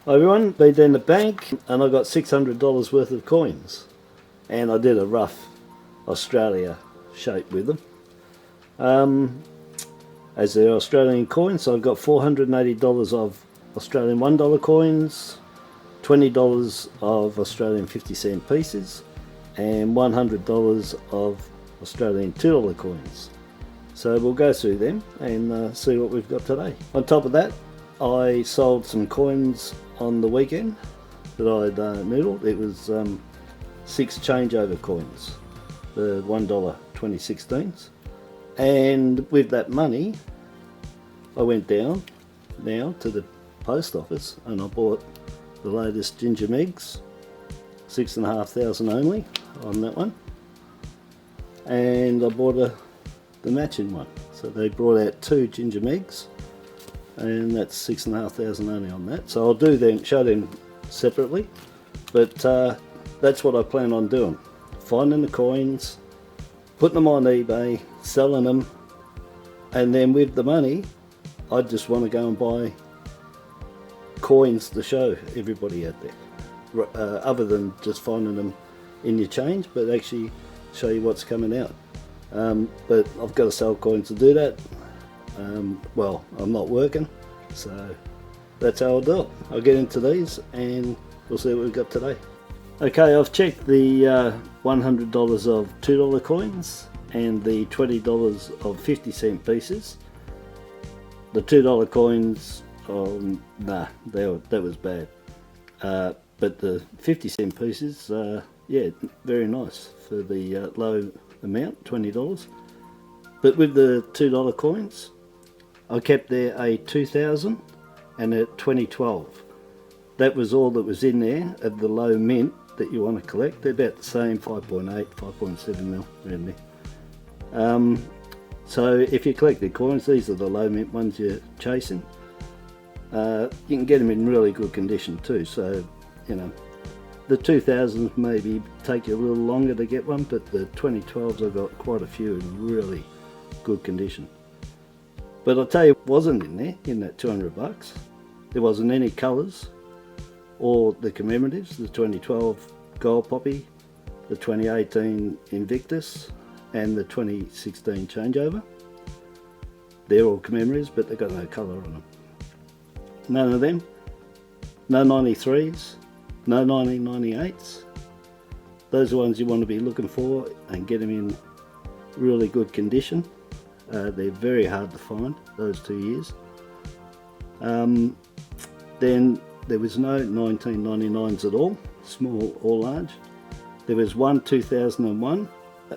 Hi everyone, been down the bank and I got $600 worth of coins, and I did a rough Australia shape with them. As they're Australian coins, so I've got $480 of Australian $1 coins, $20 of Australian 50-cent pieces, and $100 of Australian $2 coins. So we'll go through them and see what we've got today. On top of that, I sold some coins on the weekend that I'd noodled. It was 6 changeover coins, the $1 2016s. And with that money, I went down now to the post office and I bought the latest ginger Meggs, 6,500 only on that one. And I bought the matching one. So they brought out 2 ginger Meggs, and that's 6,500 only on that. So I'll do them, show them separately, but that's what I plan on doing. Finding the coins, putting them on eBay, selling them, and then with the money I just want to go and buy coins to show everybody out there, other than just finding them in your change, but actually show you what's coming out. But I've got to sell coins to do that. Well, I'm not working, so that's how I'll do it. I'll get into these and we'll see what we've got today. Okay, I've checked the $100 of $2 coins and the $20 of 50-cent pieces. The $2 coins, nah, that was bad. But the 50-cent pieces, yeah, very nice for the low amount, $20. But with the $2 coins, I kept there a 2000 and a 2012. That was all that was in there of the low mint that you want to collect. They're about the same, 5.8, 5.7 mil around there. So if you collect the coins, these are the low mint ones you're chasing. You can get them in really good condition too, so you know, the 2000s maybe take you a little longer to get one, but the 2012s I've got quite a few in really good condition. But I'll tell you, it wasn't in there, in that 200 bucks. There wasn't any colours or the commemoratives, the 2012 Gold Poppy, the 2018 Invictus and the 2016 Changeover. They're all commemoratives, but they've got no colour on them. None of them. No 93s, no 1998s. Those are ones you want to be looking for and get them in really good condition. They're very hard to find, those 2 years. Then there was no 1999s at all, small or large. There was one 2001,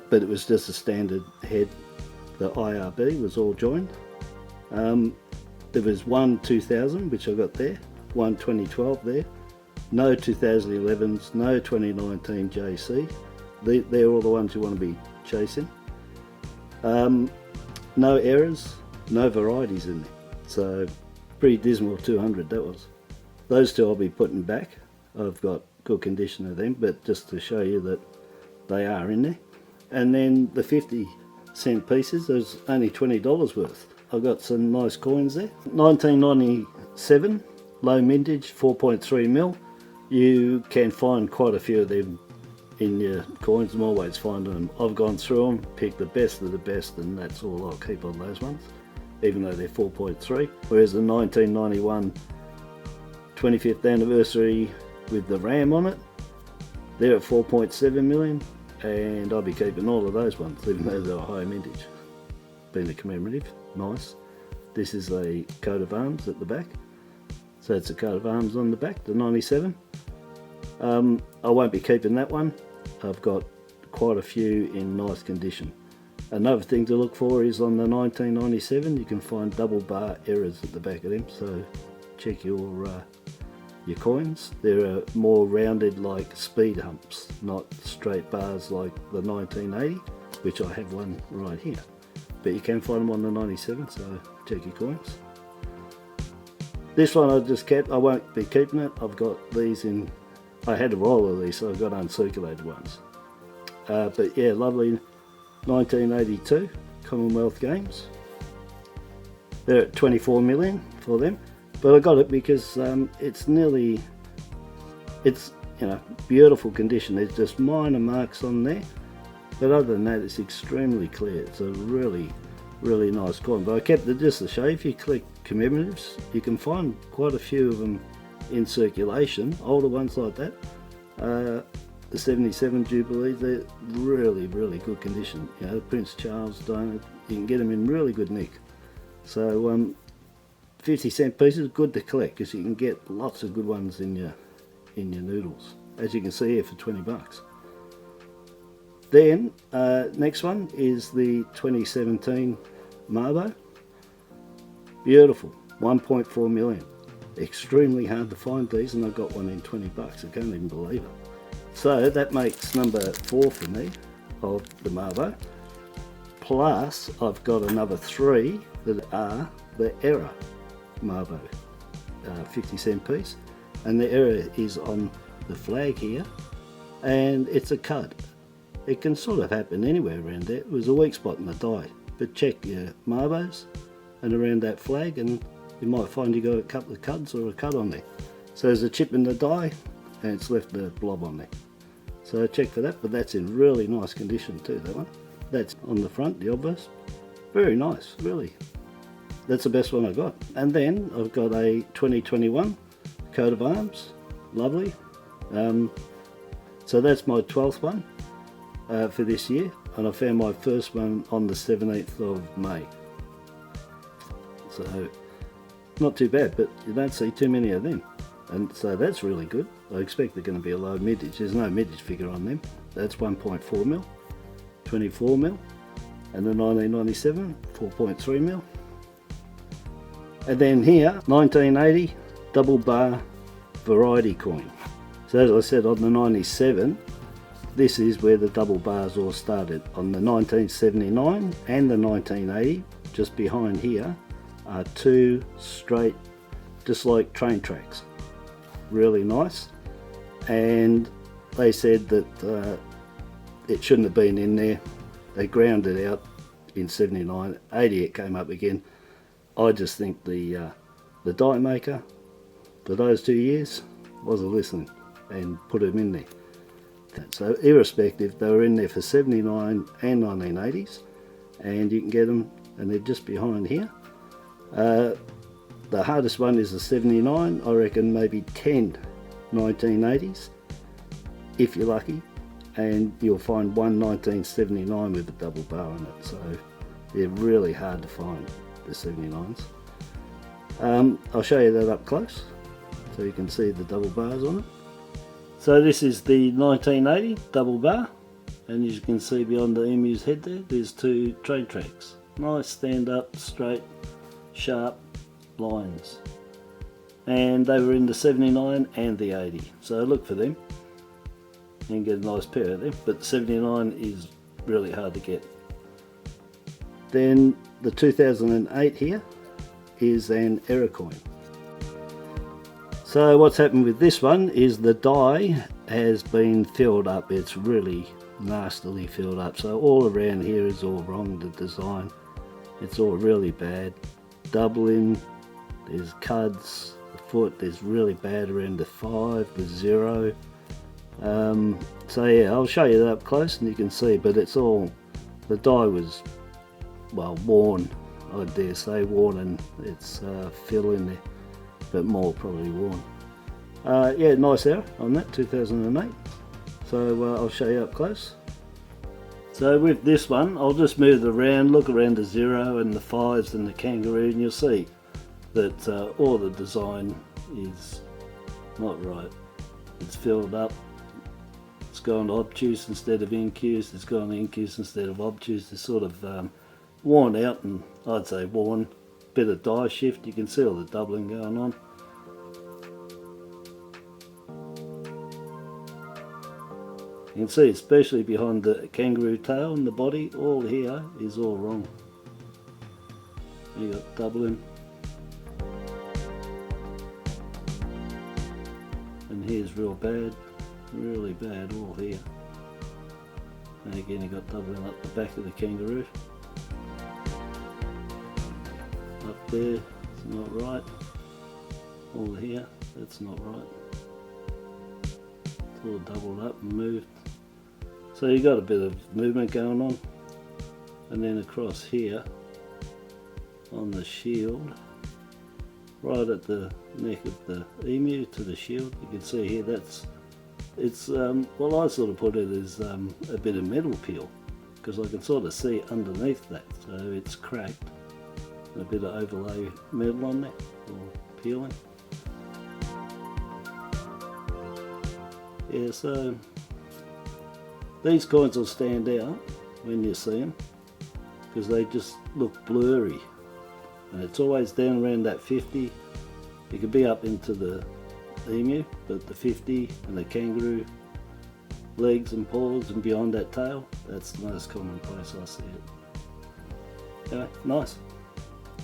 but it was just a standard head. The IRB was all joined. There was one 2000, which I got there, one 2012 there. No 2011s, no 2019 JC. They're all the ones you want to be chasing. No errors, no varieties in there. So pretty dismal 200 that was. Those two I'll be putting back. I've got good condition of them, but just to show you that they are in there. And then the 50-cent pieces, there's only $20 worth. I've got some nice coins there. 1997, low mintage, 4.3 mil. You can find quite a few of them in your coins. I'm always finding them. I've gone through them, picked the best of the best, and that's all I'll keep on those ones, even though they're 4.3. Whereas the 1991 25th anniversary with the RAM on it, they're at 4.7 million, and I'll be keeping all of those ones, even though they're high mintage. Being a commemorative, nice. This is a coat of arms at the back. So it's a coat of arms on the back, the 97. I won't be keeping that one. I've got quite a few in nice condition. Another thing to look for is on the 1997, you can find double bar errors at the back of them, so check your coins. They're more rounded like speed humps, not straight bars like the 1980, which I have one right here. But you can find them on the 97, so check your coins. This one I just kept, I won't be keeping it. I've got these in, I had a roll of these, so I've got uncirculated ones. But yeah, lovely 1982 Commonwealth Games. They're at 24 million for them. But I got it because it's beautiful condition. There's just minor marks on there, but other than that it's extremely clear. It's a really nice coin. But I kept it just to show you, if you collect commemoratives, you can find quite a few of them in circulation, older ones like that. The 77 Jubilee, they're really good condition. You know, Prince Charles donor, you can get them in really good nick. So 50-cent pieces, good to collect because you can get lots of good ones in your noodles, as you can see here, for 20 bucks. Then next one is the 2017 Mabo. Beautiful, 1.4 million. Extremely hard to find these, and I got one in 20 bucks. I can't even believe it. So that makes number 4 for me of the Mabo. Plus I've got another 3 that are the error Mabo 50-cent piece, and the error is on the flag here, and it's a cud. It can sort of happen anywhere around there. It was a weak spot in the die, but check your Mabos and around that flag and you might find you got a couple of cuds or a cud on there. So there's a chip in the die and it's left a blob on there. So check for that, but that's in really nice condition too, that one. That's on the front, the obverse. Very nice, really. That's the best one I got. And then I've got a 2021 coat of arms, lovely. So that's my 12th one for this year, and I found my first one on the 17th of May. So not too bad, but you don't see too many of them, and so that's really good. I expect they're going to be a low mintage. There's no mintage figure on them. That's 1.4 mil, 24 mil, and the 1997 4.3 mil. And then here, 1980 double bar variety coin. So as I said, on the 97, this is where the double bars all started. On the 1979 and the 1980, just behind here, are 2 straight, just like train tracks. Really nice. And they said that it shouldn't have been in there. They ground it out in 79, 80 it came up again. I just think the die maker for those 2 years wasn't listening and put them in there. So irrespective, they were in there for 79 and 1980s, and you can get them, and they're just behind here. The hardest one is the 79. I reckon maybe 10 1980s if you're lucky, and you'll find one 1979 with a double bar on it. So they're really hard to find, the 79s. I'll show you that up close so you can see the double bars on it. So this is the 1980 double bar, and as you can see beyond the emu's head there's 2 train tracks. Nice stand up, straight, sharp lines. And they were in the 79 and the 80, so look for them. You can get a nice pair of them, but the 79 is really hard to get. Then the 2008 here is an error coin. So what's happened with this one is the die has been filled up. It's really nastily filled up. So all around here is all wrong, the design. It's all really bad. Doubling, there's cuds, the foot is really bad around the 5, the 0. So yeah, I'll show you that up close and you can see, but it's all, the die was, well, worn, I dare say worn, and it's fill in there, but more probably worn. Yeah, nice error on that, 2008. So I'll show you up close. So with this one, I'll just move it around, look around the 0 and the 5s and the kangaroo, and you'll see that all the design is not right. It's filled up. It's gone obtuse instead of incuse. It's gone incuse instead of obtuse. It's sort of worn out, and I'd say worn. Bit of die shift. You can see all the doubling going on. You can see, especially behind the kangaroo tail and the body, all here is all wrong. You got doubling. And here's real bad, really bad all here. And again you got doubling up the back of the kangaroo. Up there, it's not right. all here. That's not right. It's all doubled up and moved. So you got a bit of movement going on. And then across here on the shield, right at the neck of the emu to the shield, you can see here it's well, I sort of put it as a bit of metal peel, because I can sort of see underneath that, so it's cracked, a bit of overlay metal on there, or peeling. Yeah, so these coins will stand out when you see them, because they just look blurry, and it's always down around that 50. It could be up into the emu, but the 50 and the kangaroo legs and paws and beyond that tail, that's the most common place I see it. Anyway, nice.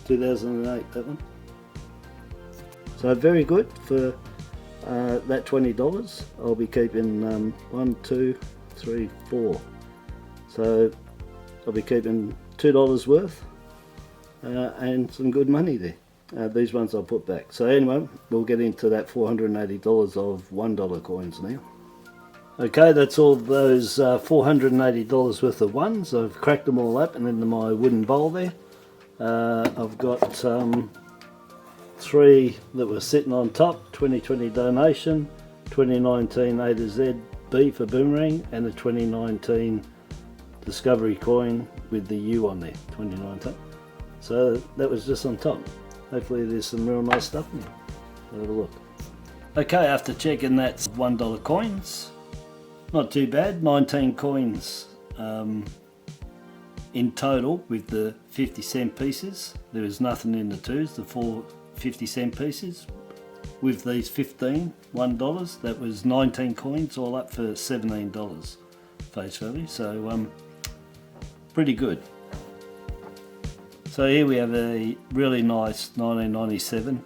2008, that one. So very good for that $20. I'll be keeping 1, 2, 3, 4. So I'll be keeping $2 worth and some good money there. These ones I'll put back. So anyway, we'll get into that $480 of $1 coins now. Okay, that's all those $480 worth of ones. I've cracked them all up and into my wooden bowl there. I've got 3 that were sitting on top, 2020 donation, 2019 A to Z B for boomerang, and a 2019 discovery coin with the U on there, 2019. So that was just on top. Hopefully there's some real nice stuff in there. Have a look. Okay, after checking that's $1 coins, not too bad. 19 coins in total with the 50-cent pieces. There was nothing in the twos, the 4 50-cent pieces. With these 15 $1, that was 19 coins, all up for $17 face value. So pretty good. So here we have a really nice 1997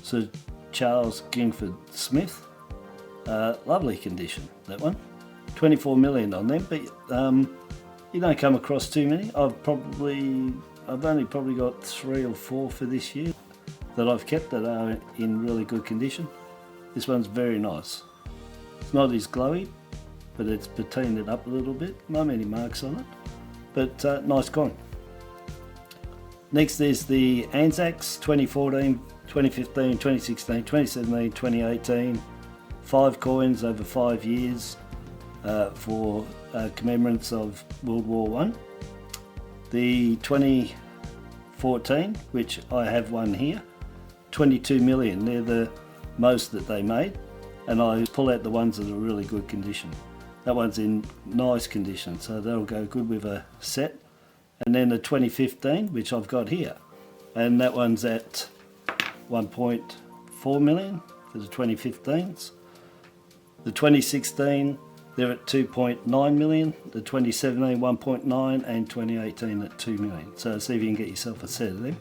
Sir Charles Kingford Smith. Lovely condition, that one. 24 million on them, but you don't come across too many. I've only probably got 3 or 4 for this year that I've kept that are in really good condition. This one's very nice. It's not as glowy, but it's patinaed it up a little bit. Not many marks on it, but nice coin. Next there's the Anzacs 2014, 2015, 2016, 2017, 2018. 5 coins over 5 years for commemorance of World War I. The 2014, which I have one here, 22 million. They're the most that they made, and I pull out the ones that are really good condition. That one's in nice condition, so that'll go good with a set. And then the 2015, which I've got here, and that one's at 1.4 million for the 2015s. The 2016, they're at 2.9 million, the 2017 1.9, and 2018 at 2 million. So see if you can get yourself a set of them.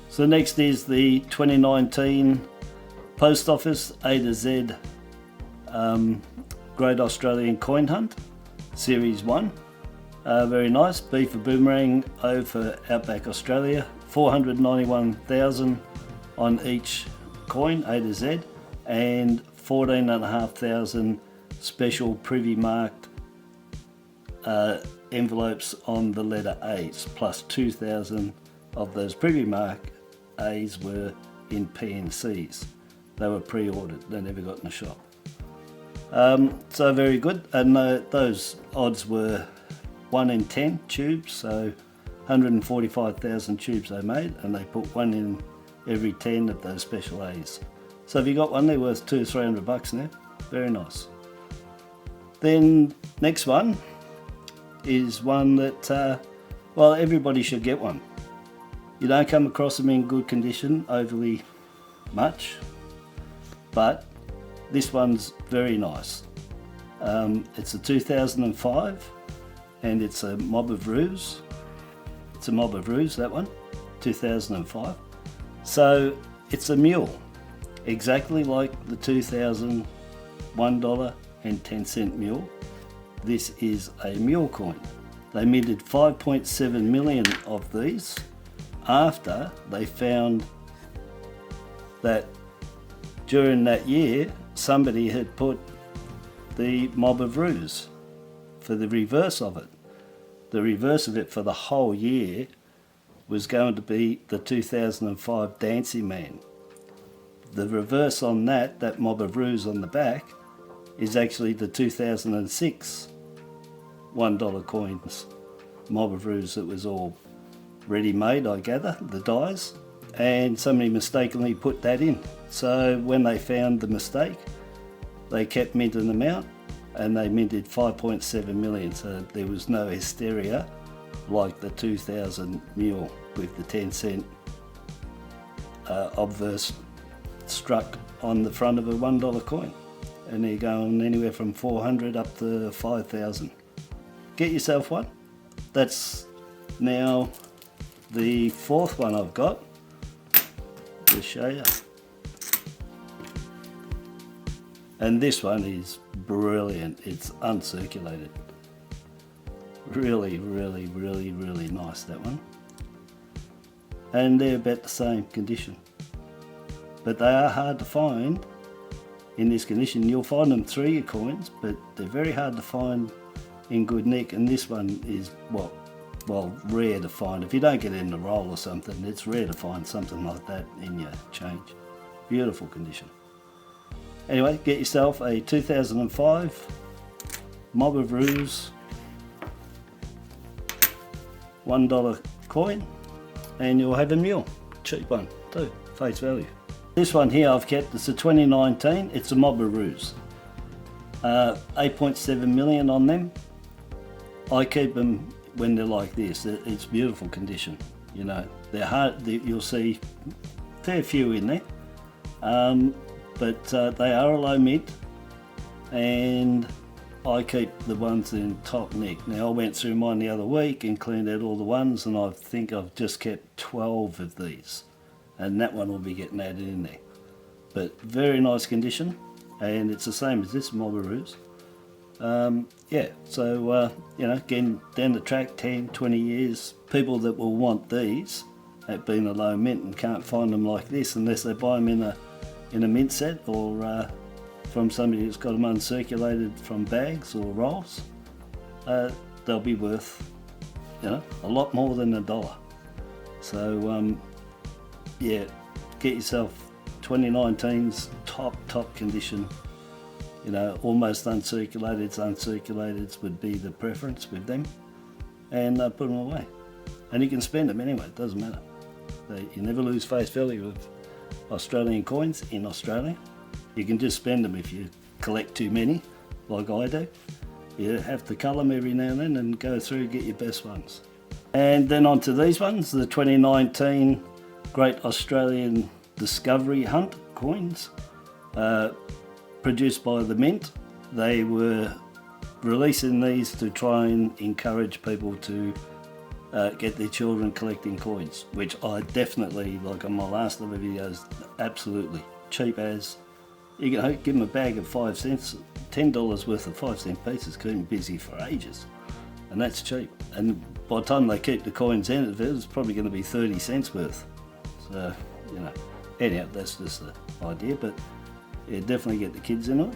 So next is the 2019 Post Office A to Z Great Australian Coin Hunt, Series 1. Very nice. B for boomerang, O for Outback Australia. 491,000 on each coin, A to Z, and 14,500 special privy marked envelopes on the letter A's, plus 2,000 of those privy mark A's were in PNCs. They were pre-ordered, they never got in the shop. So very good, and those odds were 1 in 10 tubes, so 145,000 tubes they made, and they put 1 in every 10 of those special A's. So if you got one, they're worth $200 or $300 now. Very nice. Then next one is one that, well, everybody should get one. You don't come across them in good condition overly much, but this one's very nice. It's a 2005, and it's a Mob of Roos. It's a Mob of Roos, that one, 2005. So it's a mule, exactly like the 2000 $1.10 mule. This is a mule coin. They minted 5.7 million of these after they found that during that year, somebody had put the mob of ruse for the reverse of it. The reverse of it for the whole year was going to be the 2005 Dancing Man. The reverse on that mob of ruse on the back, is actually the 2006 $1 coins mob of ruse that was all ready-made, I gather, the dies, and somebody mistakenly put that in. So when they found the mistake, they kept minting them out, and they minted 5.7 million, so there was no hysteria like the 2000 Mule with the 10-cent obverse struck on the front of a $1 coin, and they're going anywhere from 400 up to 5,000. Get yourself one. That's now the fourth one I've got. Just show you. And this one is brilliant. It's uncirculated. Really, really, really, really nice, that one. And they're about the same condition. But they are hard to find in this condition. You'll find them through your coins, but they're very hard to find in good nick. And this one is, well, rare to find. If you don't get it in the roll or something, it's rare to find something like that in your change. Beautiful condition. Anyway, get yourself a 2005 Mob of Ruse $1 coin, and you'll have a Mule. Cheap one too, face value. This one here I've kept, it's a 2019, it's a Mob of Ruse. 8.7 million on them. I keep them when they're like this. It's beautiful condition, you know. They're hard, you'll see a fair few in there. But they are a low mint, and I keep the ones in top nick. Now I went through mine the other week and cleaned out all the ones, and I think I've just kept 12 of these, and that one will be getting added in there. But very nice condition, and it's the same as this Mob of Ruse. Yeah, so you know, again, down the track 10, 20 years, people that will want these have been a low mint and can't find them like this unless they buy them in a mint set, or from somebody who's got them uncirculated from bags or rolls. They'll be worth, you know, a lot more than $1. So yeah, get yourself 2019's top condition, you know, almost uncirculated. Uncirculated would be the preference with them, and put them away. And you can spend them anyway, it doesn't matter. You never lose face value of Australian coins in Australia. You can just spend them if you collect too many, like I do. You have to cull them every now and then and go through and get your best ones. And then on to these ones, the 2019 Great Australian Discovery Hunt coins, produced by the Mint. They were releasing these to try and encourage people to get their children collecting coins, which I definitely, like on my last other videos, absolutely cheap as. You can give them a bag of 5 cents, $10 worth of 5-cent pieces, keep them busy for ages, and that's cheap. And by the time they keep the coins in, it's probably going to be 30 cents worth. So, you know, anyhow, that's just the idea, but yeah, definitely get the kids in it.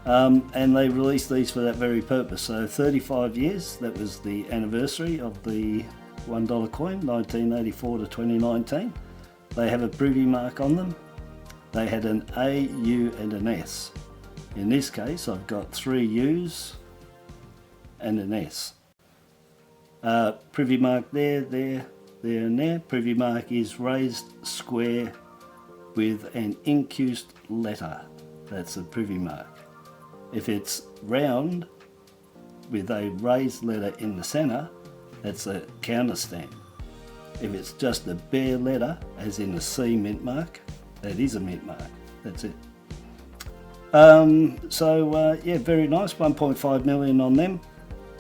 And they released these for that very purpose. So 35 years, that was the anniversary of the $1 coin, 1984 to 2019. They have a privy mark on them. They had an A, U and an S. In this case, I've got 3 U's and an S. Privy mark there, and there. Privy mark is raised square with an incused letter. That's a privy mark. If it's round with a raised letter in the centre, that's a counter stamp. If it's just a bare letter, as in a C mint mark, that is a mint mark. That's it. Yeah, very nice. 1.5 million on them.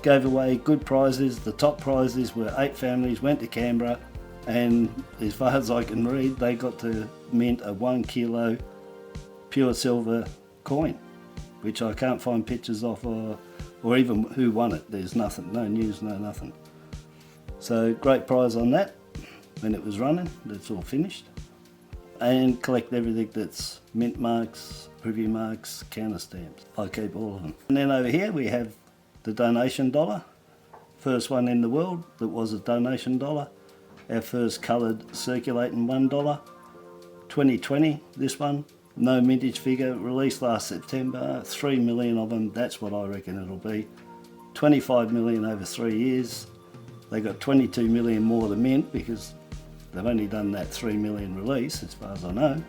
Gave away good prizes. The top prizes were 8 families went to Canberra, and as far as I can read, they got to mint a 1 kilo pure silver coin, which I can't find pictures of or even who won it. There's nothing, no news, no nothing. So great prize on that when it was running. That's all finished. and collect everything that's mint marks, privy marks, counter stamps. I keep all of them. And then over here we have the donation dollar. First one in the world that was a donation dollar. Our first coloured circulating $1. 2020, this one. No mintage figure, released last September. 3 million of them, that's what I reckon it'll be. 25 million over 3 years. They got 22 million more to mint because they've only done that 3 million release as far as I know.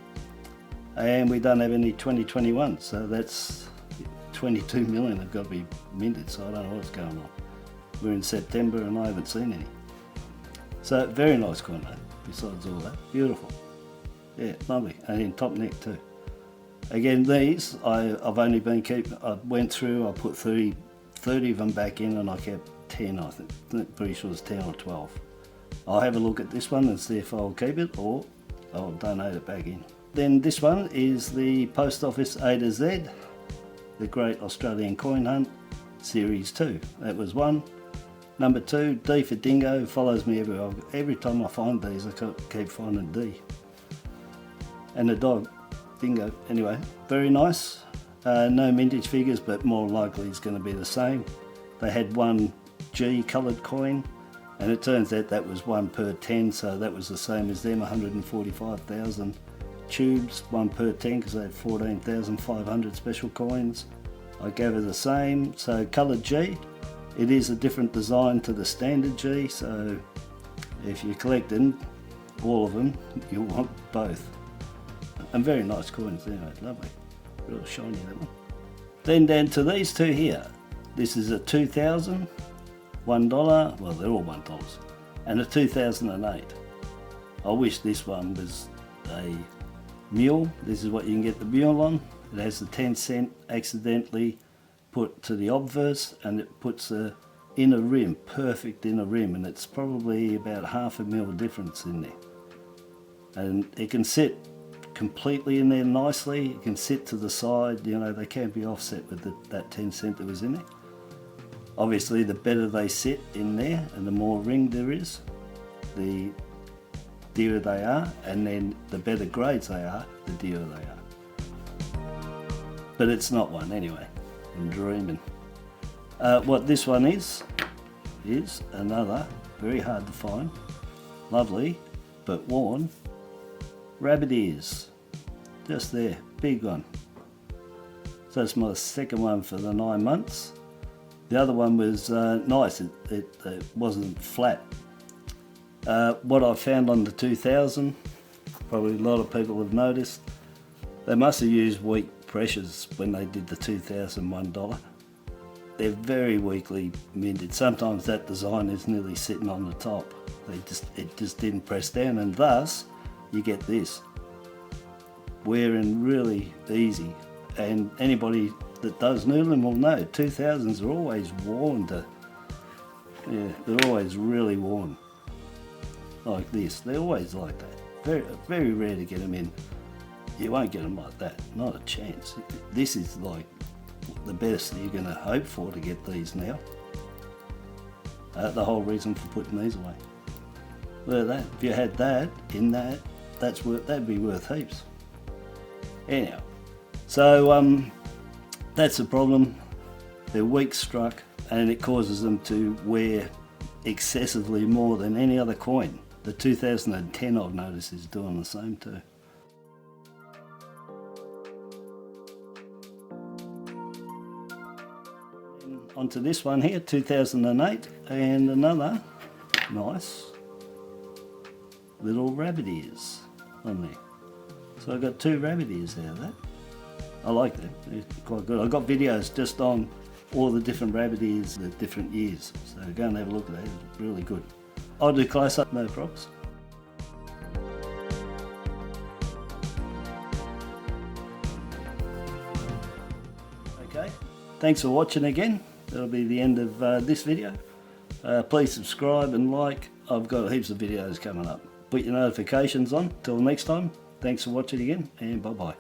And we don't have any 2021, so that's 22 million have got to be minted, so I don't know what's going on. We're in September and I haven't seen any. So very nice coin though, besides all that. Beautiful. Yeah, lovely. And in top neck too. Again, these I've only been keeping, I went through, I put 30 of them back in and I kept 10, I think. Pretty sure it's 10 or 12. I'll have a look at this one and see if I'll keep it or I'll donate it back in. Then this one is the Post Office A to Z, the Great Australian Coin Hunt, Series 2. That was one. Number 2, D for Dingo, follows me everywhere. Every time I find these, I keep finding D. And the dog, Dingo. Anyway, very nice. No mintage figures, but more likely it's going to be the same. They had one G coloured coin, and it turns out that was 1 per 10, so that was the same as them, 145,000 tubes, 1 per 10, because they had 14,500 special coins. I gave it the same, so coloured G. It is a different design to the standard G, so if you're collecting all of them, you'll want both. And very nice coins anyway, lovely. Real shiny that one. Then down to these two here. This is a 2000, $1, well they're all $1, and a 2008. I wish this one was a Mule. This is what you can get the Mule on. It has the 10-cent accidentally put to the obverse, and it puts a inner rim, perfect inner rim, and it's probably about ½ mil difference in there. And it can sit completely in there nicely, it can sit to the side, you know, they can't be offset with that 10 cent that was in there. Obviously the better they sit in there and the more ring there is, the dearer they are, and then the better grades they are, the dearer they are. But it's not one anyway. I'm dreaming. What this one is another very hard to find, lovely but worn rabbit ears. Just there, big one. So that's my second one for the 9 months. The other one was nice, it wasn't flat. What I found on the 2000, probably a lot of people have noticed, they must have used weak pressures when they did the 2001 dollar. They're very weakly minted. Sometimes that design is nearly sitting on the top. It just didn't press down, and thus you get this. Wearing really easy, and anybody that does noodling will know 2000s are always worn they're always really worn. Like this, they're always like that. Very, very rare to get them in. You won't get them like that, not a chance. This is like the best you're going to hope for to get these now. The whole reason for putting these away. Look at that. If you had that in that, that'd be worth heaps. Anyhow, so that's the problem. They're weak struck, and it causes them to wear excessively more than any other coin. The 2010 I've noticed is doing the same too. Onto this one here, 2008, and another nice little rabbit ears on there. So I got 2 rabbit ears out of that. I like them, they're quite good. I've got videos just on all the different rabbit ears at different years, so go and have a look at that, it's really good. I'll do close up, no props. Okay, thanks for watching again. That'll be the end of this video. Please subscribe and like. I've got heaps of videos coming up. Put your notifications on. Till next time, thanks for watching again, and bye bye.